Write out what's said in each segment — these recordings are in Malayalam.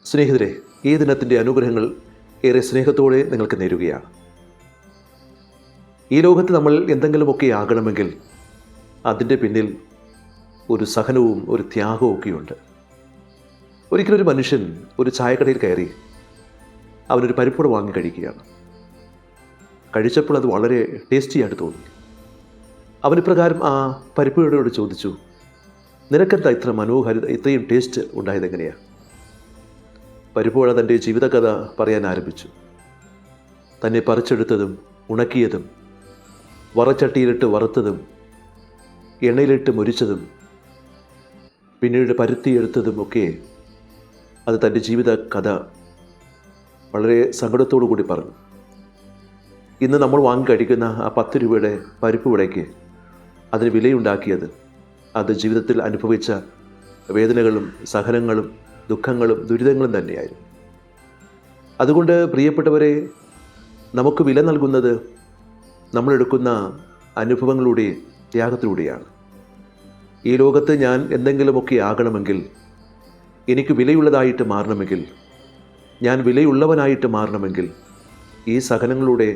സ്നേഹിതരെ, ഈ ദിനത്തിൻ്റെ അനുഗ്രഹങ്ങൾ ഏറെ സ്നേഹത്തോടെ നിങ്ങൾക്ക് നേരുകയാണ്. ഈ ലോകത്ത് നമ്മൾ എന്തെങ്കിലുമൊക്കെ ആകണമെങ്കിൽ അതിൻ്റെ പിന്നിൽ ഒരു സഹനവും ഒരു ത്യാഗവും ഒക്കെയുണ്ട്. ഒരിക്കലൊരു മനുഷ്യൻ ഒരു ചായക്കടയിൽ കയറി അവനൊരു പരിപ്പുവട വാങ്ങി കഴിക്കുകയാണ്. കഴിച്ചപ്പോൾ അത് വളരെ ടേസ്റ്റിയായിട്ട് തോന്നി. അവനിപ്രകാരം ആ പരിപ്പുവടയോട് ചോദിച്ചു, നിനക്കെന്താ ഇത്ര മനോഹാരിത, ഇത്രയും ടേസ്റ്റ് ഉണ്ടായതെങ്ങനെയാണ്? പരിപ്പുവട തൻ്റെ ജീവിതകഥ പറയാൻ ആരംഭിച്ചു. തന്നെ പറിച്ചെടുത്തതും ഉണക്കിയതും വറച്ചട്ടിയിലിട്ട് വറുത്തതും എണ്ണയിലിട്ട് മൊരിച്ചതും പിന്നീട് പരുത്തിയെടുത്തതും ഒക്കെ അത് തൻ്റെ ജീവിത കഥ വളരെ സങ്കടത്തോടു കൂടി പറഞ്ഞു. ഇന്ന് നമ്മൾ വാങ്ങി കഴിക്കുന്ന ആ 10 രൂപയുടെ പരിപ്പുവടയ്ക്ക് അതിന് വിലയുണ്ടാക്കിയത് അത് ജീവിതത്തിൽ അനുഭവിച്ച വേദനകളും സഹനങ്ങളും ദുഃഖങ്ങളും ദുരിതങ്ങളും തന്നെയായിരുന്നു. അതുകൊണ്ട് പ്രിയപ്പെട്ടവരെ, നമുക്ക് വില നൽകുന്നത് നമ്മളെടുക്കുന്ന അനുഭവങ്ങളുടെ ത്യാഗത്തിലൂടെയാണ്. ഈ ലോകത്ത് ഞാൻ എന്തെങ്കിലുമൊക്കെ ആകണമെങ്കിൽ, എനിക്ക് വിലയുള്ളതായിട്ട് മാറണമെങ്കിൽ, ഞാൻ വിലയുള്ളവനായിട്ട് മാറണമെങ്കിൽ ഈ സഹനങ്ങളുടെ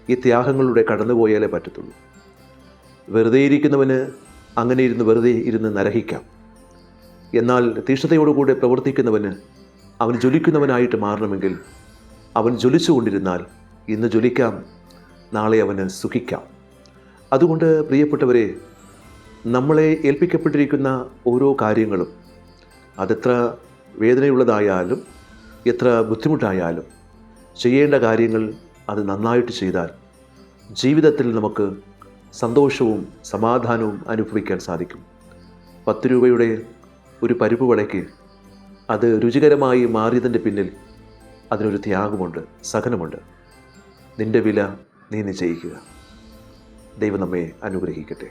ഈ ത്യാഗങ്ങളുടെ കടന്നുപോയാലേ പറ്റത്തുള്ളൂ. വെറുതെ ഇരിക്കുന്നവന് അങ്ങനെ വെറുതെ ഇരുന്ന് നരഹിക്കാം. എന്നാൽ തീഷ്ണതയോടുകൂടി പ്രവർത്തിക്കുന്നവന് അവൻ ജ്വലിക്കുന്നവനായിട്ട് മാറണമെങ്കിൽ അവൻ ജ്വലിച്ചുകൊണ്ടിരുന്നാൽ ഇന്ന് ജ്വലിക്കാം, നാളെ അവന് സുഖിക്കാം. അതുകൊണ്ട് പ്രിയപ്പെട്ടവരെ, നമ്മളെ ഏൽപ്പിക്കപ്പെട്ടിരിക്കുന്ന ഓരോ കാര്യങ്ങളും അതെത്ര വേദനയുള്ളതായാലും എത്ര ബുദ്ധിമുട്ടായാലും ചെയ്യേണ്ട കാര്യങ്ങൾ അത് നന്നായിട്ട് ചെയ്താൽ ജീവിതത്തിൽ നമുക്ക് സന്തോഷവും സമാധാനവും അനുഭവിക്കാൻ സാധിക്കും. 10 രൂപയുടെ ഒരു പരിപ്പ് വടയ്ക്ക് അത് രുചികരമായി മാറിയതിൻ്റെ പിന്നിൽ അതിനൊരു ത്യാഗമുണ്ട്, സഹനമുണ്ട്. നിൻ്റെ വില നീ നിശ്ചയിക്കുക. ദൈവം നമ്മെ അനുഗ്രഹിക്കട്ടെ.